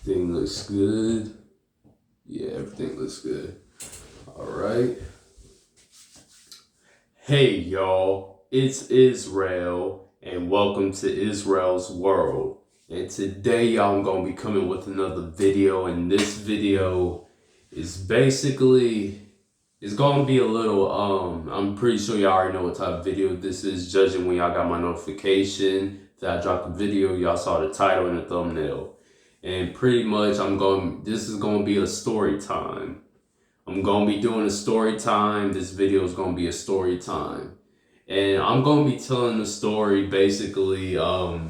Everything looks good. Yeah, everything looks good. All right. Hey, y'all. It's Israel, and welcome to Israel's World. And today, y'all, I'm going to be coming with another video. And this video is basically, it's going to be a little, I'm pretty sure y'all already know what type of video this is, judging when y'all got my notification that I dropped the video. Y'all saw the title and the thumbnail. And pretty much this is going to be a story time. I'm going to be doing a story time. This video is going to be a story time. And I'm going to be telling the story basically about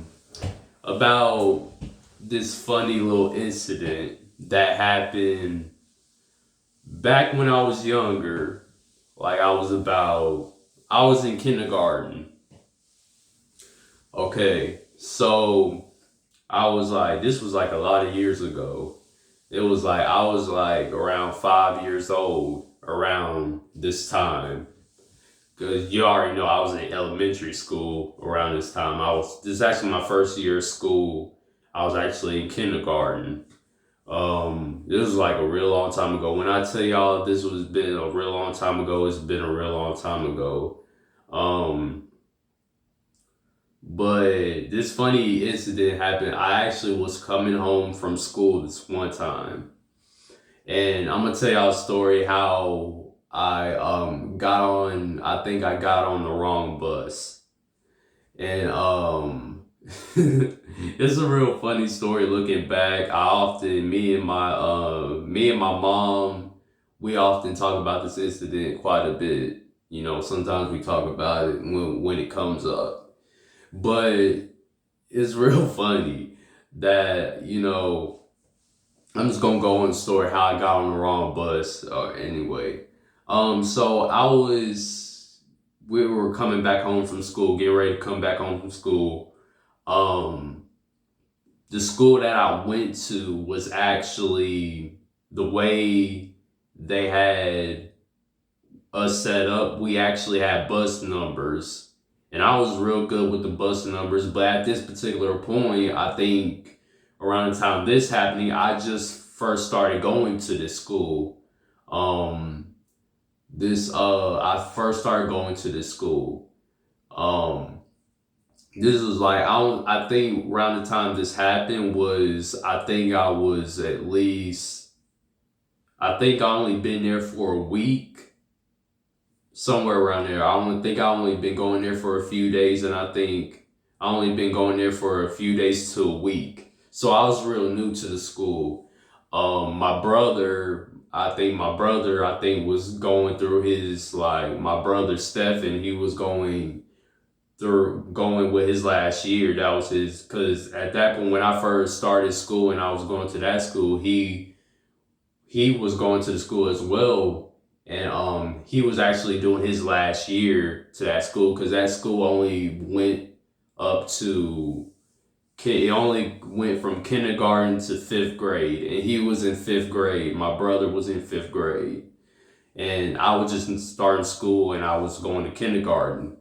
this funny little incident that happened back when I was younger. Like I was in kindergarten. Okay, so this was like a lot of years ago. It was like, I was like around 5 years old around this time. Cause you already know I was in elementary school around this time. This is actually my first year of school. I was actually in kindergarten. This was like a real long time ago. When I tell y'all this was been a real long time ago, it's been a real long time ago. But this funny incident happened. I actually was coming home from school this one time. And I'm gonna tell y'all a story how I I think I got on the wrong bus. And it's a real funny story looking back. Me and my mom, we often talk about this incident quite a bit. You know, sometimes we talk about it when it comes up. But it's real funny that, I'm just gonna go on the story how I got on the wrong bus. Anyway, we were coming back home from school, getting ready to come back home from school. The school that I went to was actually the way they had us set up. We actually had bus numbers. And I was real good with the bus numbers, but at this particular point, I think around the time this happening, I just first started going to this school. I first started going to this school. This was like, I think around the time this happened was, I think I only been there for a week. Somewhere around there. I only been going there for a few days, and I think I only been going there for a few days to a week. So I was real new to the school. My brother was going through my brother Stephen, he was going with his last year. That was cause at that point when I first started school and I was going to that school, he was going to the school as well. And he was actually doing his last year to that school, because that school only went from kindergarten to 5th grade, and he was in 5th grade. My brother was in 5th grade, and I was just starting school, and I was going to kindergarten.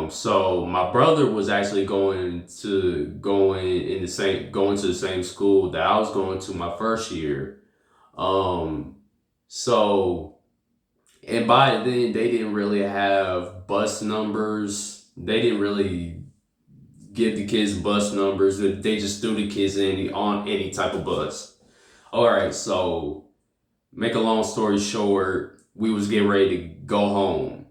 So my brother was actually going to the same school that I was going to my first year. So, and by then they didn't really have bus numbers. They didn't really give the kids bus numbers. They just threw the kids on any type of bus. All right. So make a long story short, we was getting ready to go home.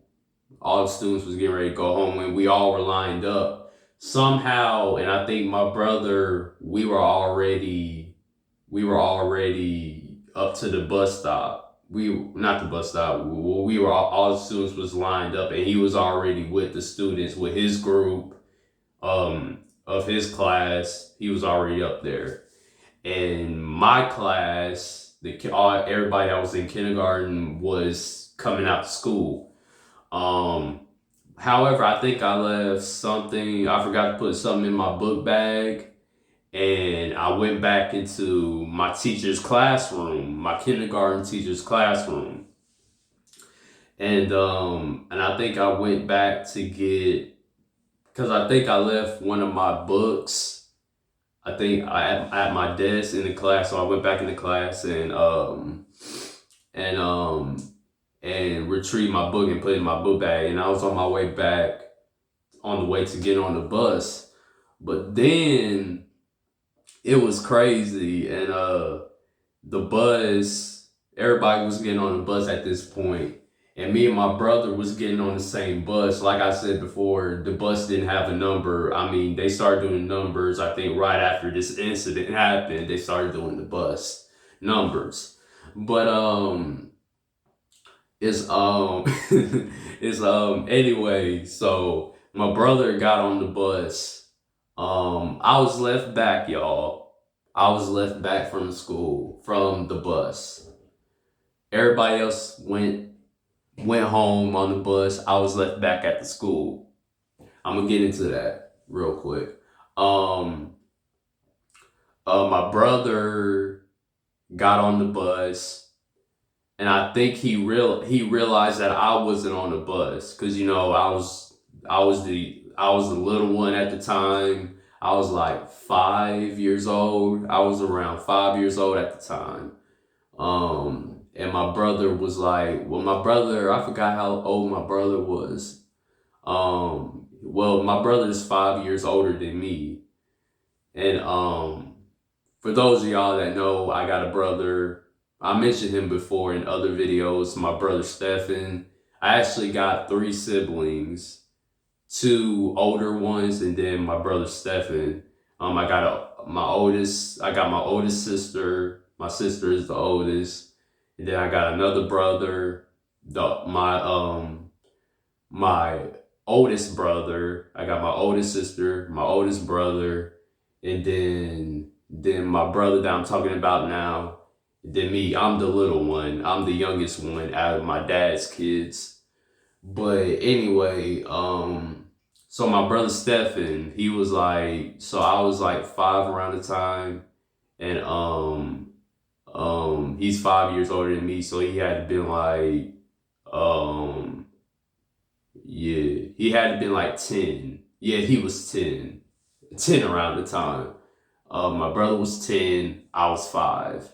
All the students was getting ready to go home, and we all were lined up somehow. And I think my brother, we were already up to the bus stop. Not the bus stop. All the students was lined up, and he was already with the students, with his group, of his class. He was already up there. And my class, everybody that was in kindergarten was coming out to school. However, I think I left something. I forgot to put something in my book bag. And I went back into my teacher's classroom, my kindergarten teacher's classroom. And I think I went back to get, because I think I left one of my books I think I at my desk in the class, so I went back in the class and um and retrieved my book and put it in my book bag. And I was on my way back on the way to get on the bus. But then it was crazy, and the bus, everybody was getting on the bus at this point, and me and my brother was getting on the same bus. Like I said before, the bus didn't have a number. I mean, they started doing numbers, I think, right after this incident happened. They started doing the bus numbers. But it's it's anyway, so my brother got on the bus. I was left back, y'all. I was left back from school, from the bus. Everybody else went home on the bus. I was left back at the school. I'm gonna get into that real quick. Um, my brother got on the bus, and I think he realized that I wasn't on the bus, because I was the little one at the time. I was like 5 years old. I was around 5 years old at the time. And my brother was like, well, my brother, I forgot how old my brother was. Well, my brother is 5 years older than me. And for those of y'all that know, I got a brother. I mentioned him before in other videos, my brother Stephen. I actually got 3 siblings, 2 older ones, and then my brother Stephen. I got my oldest sister. My sister is the oldest, and then I got another brother. My oldest brother. I got my oldest sister, my oldest brother, and then my brother that I'm talking about now. Then me, I'm the little one. I'm the youngest one out of my dad's kids. But anyway, so my brother Stephen, he was like, so I was like 5 around the time, and he's 5 years older than me, so he had to been like, yeah, he had to been like 10. Yeah, he was 10, 10 around the time. My brother was 10, I was 5.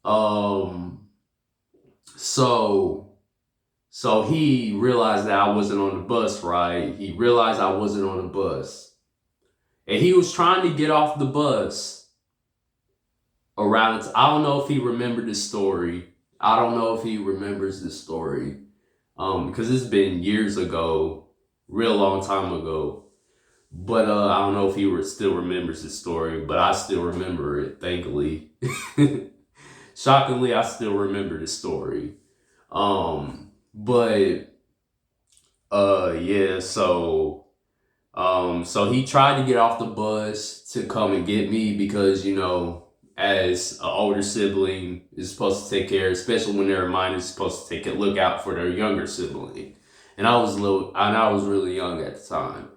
Um, so. So he realized that I wasn't on the bus, right? He realized I wasn't on the bus. And he was trying to get off the bus around I don't know if he remembered this story. I don't know if he remembers this story. Because it's been years ago, real long time ago. But I don't know if he still remembers this story, but I still remember it, thankfully. Shockingly, I still remember this story. But yeah, so he tried to get off the bus to come and get me, because as an older sibling is supposed to take care, especially when they're mine, is supposed to look out for their younger sibling. And I was really young at the time.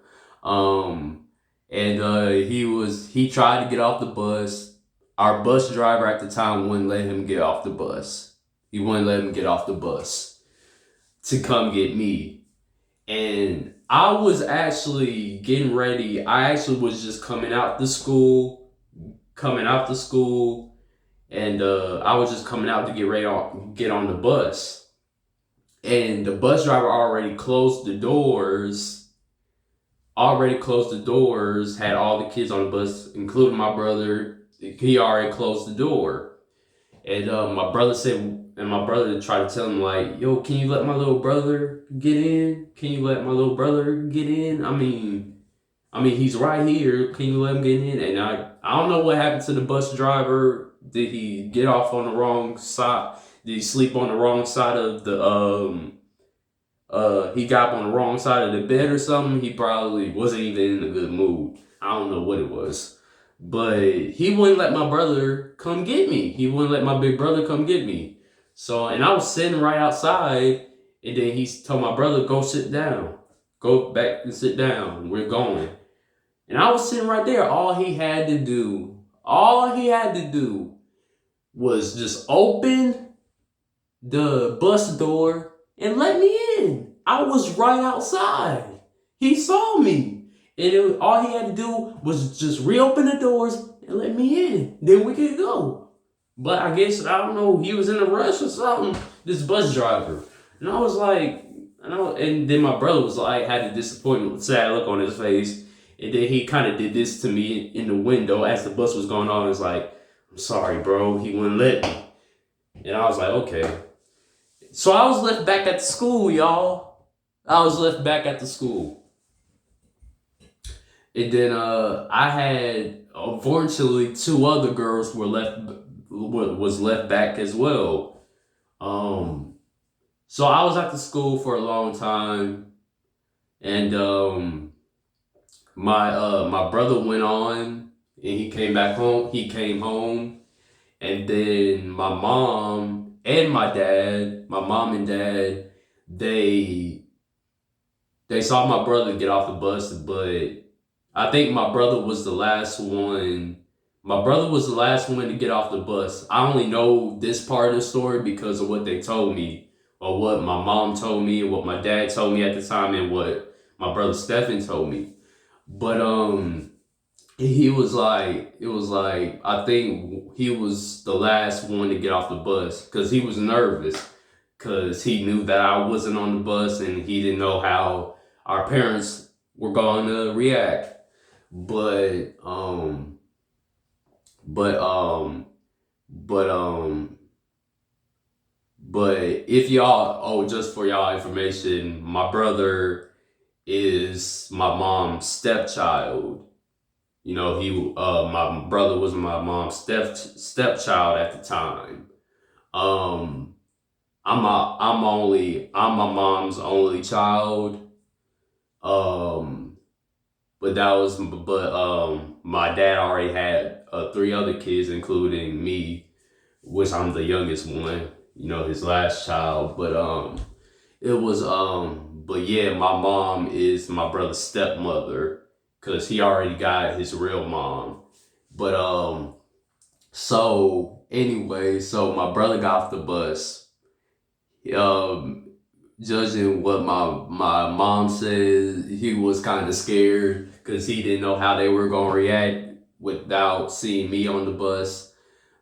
He tried to get off the bus. Our bus driver at the time wouldn't let him get off the bus. He wouldn't let him get off the bus to come get me. And I was actually getting ready. I actually was just coming out the school, and I was just coming out to get on the bus. And the bus driver already closed the doors, had all the kids on the bus, including my brother. He already closed the door. And my brother tried to tell him, like, yo, can you let my little brother get in? Can you let my little brother get in? I mean, he's right here. Can you let him get in? And I don't know what happened to the bus driver. Did he get off on the wrong side? Did he sleep on the wrong side of the, he got up on the wrong side of the bed or something? He probably wasn't even in a good mood. I don't know what it was. But he wouldn't let my brother come get me. He wouldn't let my big brother come get me. So, and I was sitting right outside, and then he told my brother, go sit down. Go back and sit down. We're going. And I was sitting right there. All he had to do was just open the bus door and let me in. I was right outside. He saw me. And all he had to do was just reopen the doors and let me in. Then we could go. But I guess, I don't know, he was in a rush or something, this bus driver. And I was like, and then my brother was like, had a disappointed, sad look on his face. And then he kind of did this to me in the window as the bus was going on. It's like, I'm sorry, bro. He wouldn't let me. And I was like, okay. So I was left back at the school, y'all. I was left back at the school. And then I had, unfortunately, 2 other girls was left back as well. So I was at the school for a long time, and my brother went on, and he came back home. He came home, and then my mom and my mom and dad, they saw my brother get off the bus, but I think my brother was the last one. My brother was the last one to get off the bus. I only know this part of the story because of what they told me, or what my mom told me, and what my dad told me at the time, and what my brother Stephen told me. But it was like I think he was the last one to get off the bus because he was nervous because he knew that I wasn't on the bus and he didn't know how our parents were going to react. But but um but um but if y'all, just for y'all information, my brother is my mom's stepchild. You know, my brother was my mom's stepchild at the time. Um I'm my mom's only child. But my dad already had 3 other kids, including me, which I'm the youngest one, you know, his last child. But yeah, my mom is my brother's stepmother because he already got his real mom. But so anyway, so my brother got off the bus. Judging what my mom says, he was kind of scared because he didn't know how they were gonna react without seeing me on the bus.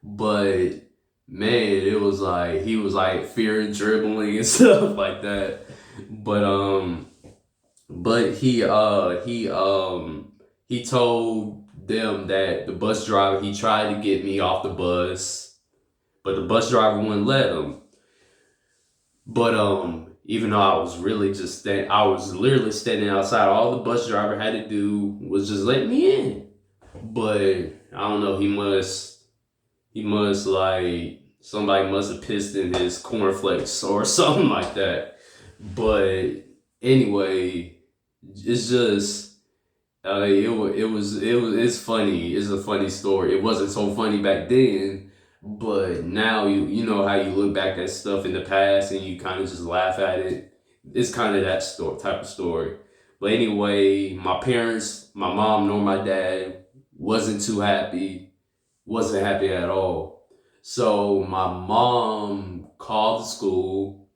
But man, it was like he was like fear dribbling and stuff like that. But he told them that the bus driver, he tried to get me off the bus, but the bus driver wouldn't let him. But even though I was literally standing outside. All the bus driver had to do was just let me in. But I don't know, he must like, somebody must have pissed in his cornflakes or something like that. But anyway, it's just it's funny. It's a funny story. It wasn't so funny back then. But now you know how you look back at stuff in the past and you kind of just laugh at it. It's kind of that type of story. But anyway, my parents, my mom nor my dad, wasn't happy at all. So my mom called the school,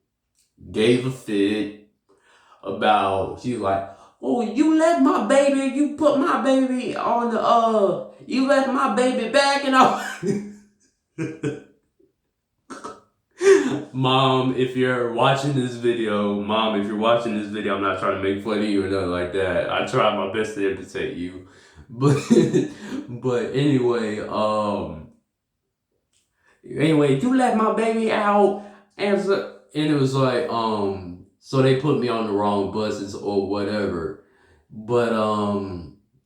gave a fit about, she was like, oh, you left my baby, you put my baby on you left my baby back and all. Mom, if you're watching this video, I'm not trying to make fun of you or nothing like that. I tried my best to imitate you. But but anyway, you let my baby out, and it was like, so they put me on the wrong buses or whatever. But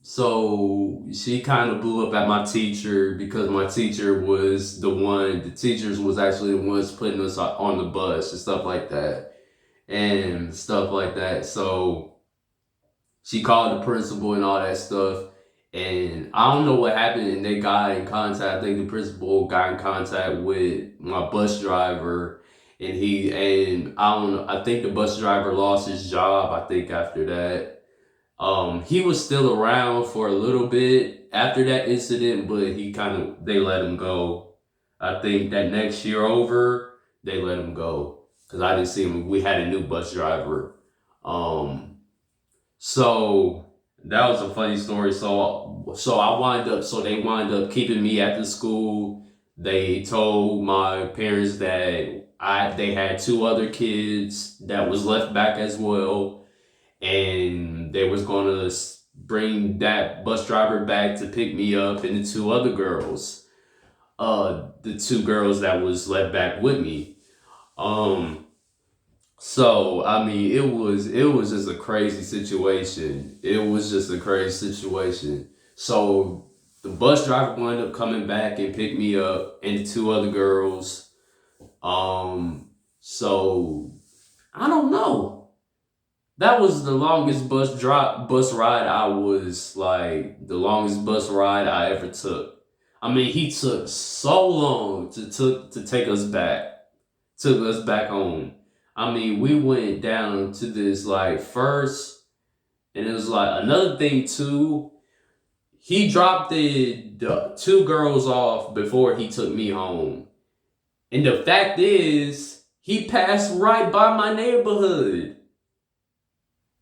so she kind of blew up at my teacher because my teacher was the teachers was actually the ones putting us on the bus and stuff like that. So she called the principal and all that stuff. And I don't know what happened, and they got in contact. I think the principal got in contact with my bus driver, and I don't know, I think the bus driver lost his job, I think, after that. He was still around for a little bit after that incident, but they let him go. I think that next year over, they let him go because I didn't see him. We had a new bus driver. So that was a funny story. So they wind up keeping me at the school. They told my parents that they had two other kids that was left back as well, and they was gonna bring that bus driver back to pick me up and the two other girls, the two girls that was left back with me. Um, so I mean, it was just a crazy situation. It was just a crazy situation. So the bus driver wound up coming back and picked me up and the two other girls. So I don't know. That was the longest bus ride I was like the longest bus ride I ever took. I mean, he took so long to take us back, took us back home. I mean, we went down to this like first, and it was like another thing too. He dropped the two girls off before he took me home, and the fact is, he passed right by my neighborhood.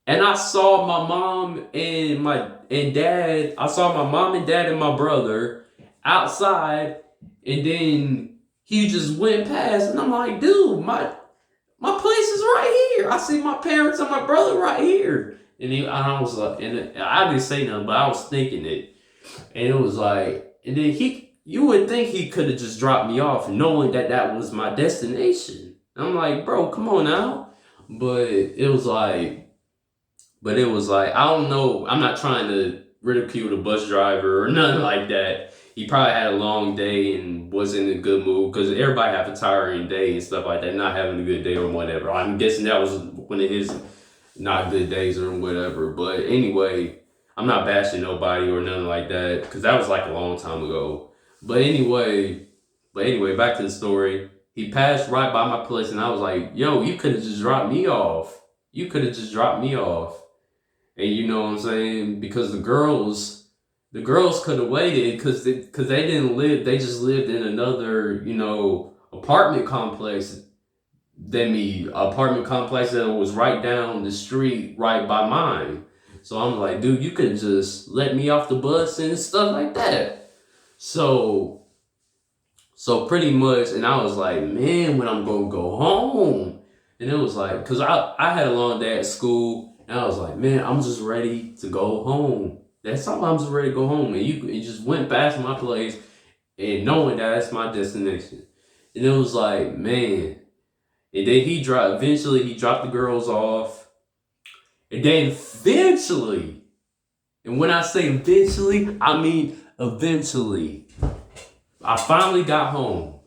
And I saw my mom and dad. I saw my mom and dad and my brother outside, and then he just went past, and I'm like, dude, my place is right here. I see my parents and my brother right here. And I was like, and I didn't say nothing, but I was thinking it, and it was like, and then you would think he could have just dropped me off, knowing that that was my destination. I'm like, bro, come on now, but it was like. But it was like, I don't know. I'm not trying to ridicule the bus driver or nothing like that. He probably had a long day and was in a good mood because everybody have a tiring day and stuff like that, not having a good day or whatever. I'm guessing that was one of his not good days or whatever. But anyway, I'm not bashing nobody or nothing like that because that was like a long time ago. But anyway, back to the story. He passed right by my place and I was like, yo, you could have just dropped me off. You could have just dropped me off. And you know what I'm saying? Because the girls could have waited because they didn't live, they just lived in another, apartment complex apartment complex that was right down the street, right by mine. So I'm like, dude, you could just let me off the bus and stuff like that. So, so pretty much, and I was like, man, when I'm gonna go home? And it was like, cause I had a long day at school. And I was like, man, I'm just ready to go home. That's all. I'm just ready to go home. And you just went past my place and knowing that that's my destination. And it was like, man. And then eventually he dropped the girls off. And then eventually, and when I say eventually, I mean eventually, I finally got home.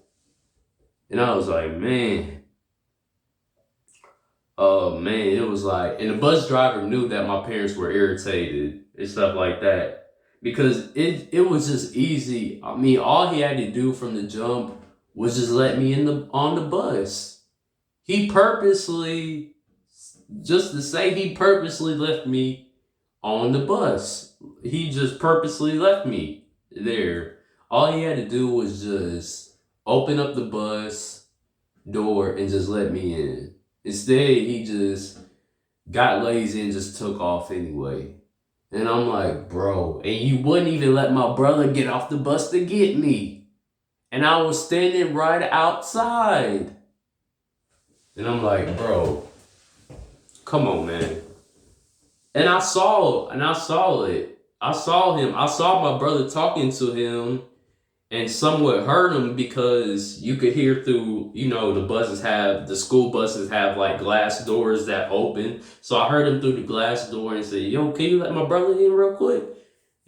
And I was like, man. Oh man, it was like, and the bus driver knew that my parents were irritated and stuff like that because it was just easy. I mean, all he had to do from the jump was just let me on the bus. He purposely, just to say, he purposely left me on the bus. He just purposely left me there. All he had to do was just open up the bus door and just let me in. Instead, he just got lazy and just took off anyway. And I'm like, bro, and you wouldn't even let my brother get off the bus to get me. And I was standing right outside. And I'm like, bro, come on, man. And I saw it. I saw him. I saw my brother talking to him and somewhat heard him because you could hear through, the school buses have like glass doors that open. So I heard him through the glass door and said, yo, can you let my brother in real quick?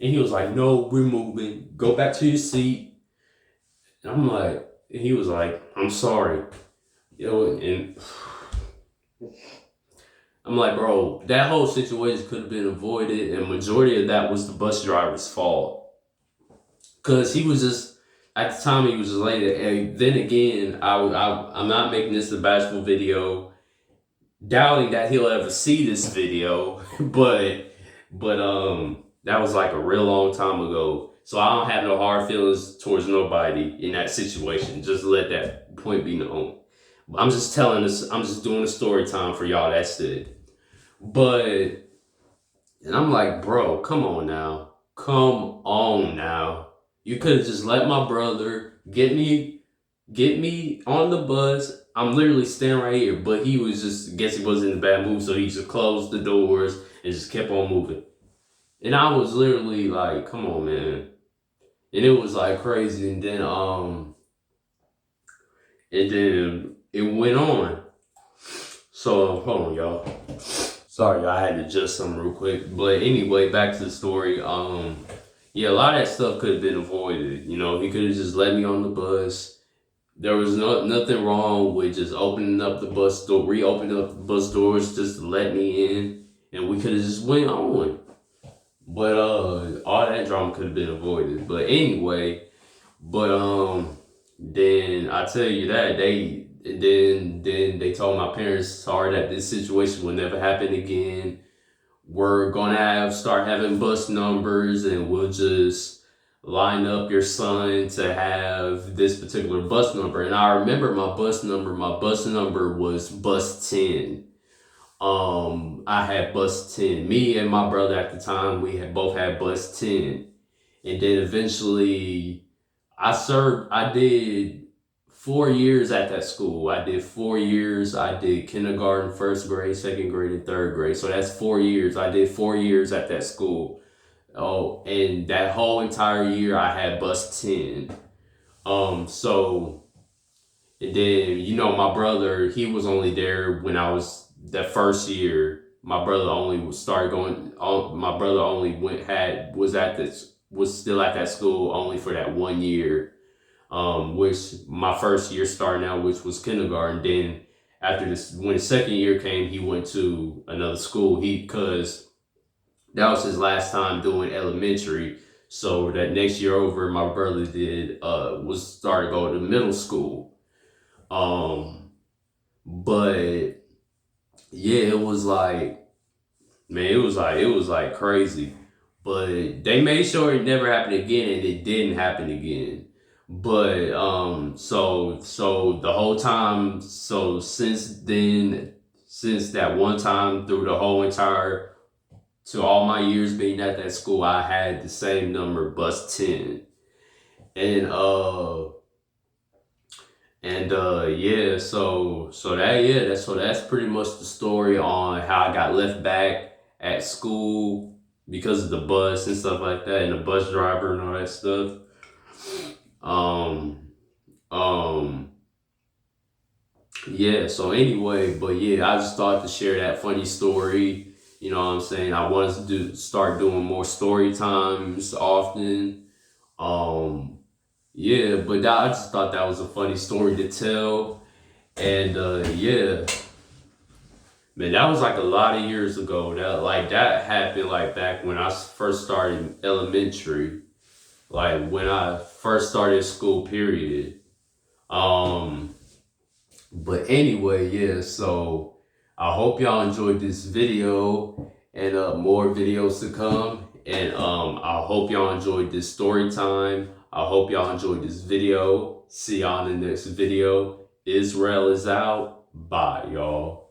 And he was like, no, we're moving. Go back to your seat. And I'm like, and he was like, I'm sorry. And I'm like, bro, that whole situation could have been avoided. And majority of that was the bus driver's fault. Because he was just, at the time, he was just like, and then again, I'm not making this a bashful video, doubting that he'll ever see this video, but that was like a real long time ago. So I don't have no hard feelings towards nobody in that situation. Just let that point be known. I'm just telling this, I'm just doing a story time for y'all. That's it. But And I'm like, bro, come on now. Come on now. You could have just let my brother get me on the bus. I'm literally standing right here, but he was just, guess he was in a bad mood, so he just closed the doors and just kept on moving. And I was literally like, come on, man. And it was like crazy. And then it went on. So hold on, y'all. Sorry, I had to adjust something real quick. But anyway, back to the story. Yeah, a lot of that stuff could have been avoided. You know, he could have just let me on the bus. There was nothing wrong with just opening up the bus door, reopening up the bus doors just to let me in, and we could have just went on. But all that drama could have been avoided. But anyway, then I tell you that then they told my parents, sorry that this situation will never happen again. We're gonna start having bus numbers, and we'll just line up your son to have this particular bus number. And I remember my bus number. My bus number was bus 10. I had bus 10. Me and my brother at the time, we had both had bus 10. And then eventually I did 4 years at that school. I did 4 years. I did kindergarten, first grade, second grade, and third grade. So that's 4 years. I did 4 years at that school. Oh, and that whole entire year I had bus 10. So, and then, you know, my brother, he was only there when I was that first year. My brother only started going, my brother only was still at that school only for that 1 year. Which my first year starting out, which was kindergarten. Then after this, when the second year came, he went to another school. Cause that was his last time doing elementary. So that next year over, my brother started going to middle school. But yeah, it was like, man, it was like crazy. But they made sure it never happened again, and it didn't happen again. But so the whole time, so since then, since that one time through the whole entire to all my years being at that school, I had the same number, bus 10. And yeah, so that's pretty much the story on how I got left back at school because of the bus and stuff like that, and the bus driver and all that stuff. Um, um, yeah. So anyway, but yeah, I just thought to share that funny story. You know what I'm saying? I wanted to start doing more story times often. Um, yeah, but I just thought that was a funny story to tell. And yeah, man, that was like a lot of years ago. That happened like back when I first started elementary, like when I first started school. Period. Um, but anyway, yeah. So I hope y'all enjoyed this video, and more videos to come. And I hope y'all enjoyed this story time. I hope y'all enjoyed this video. See y'all in the next video. Israel is out. Bye, y'all.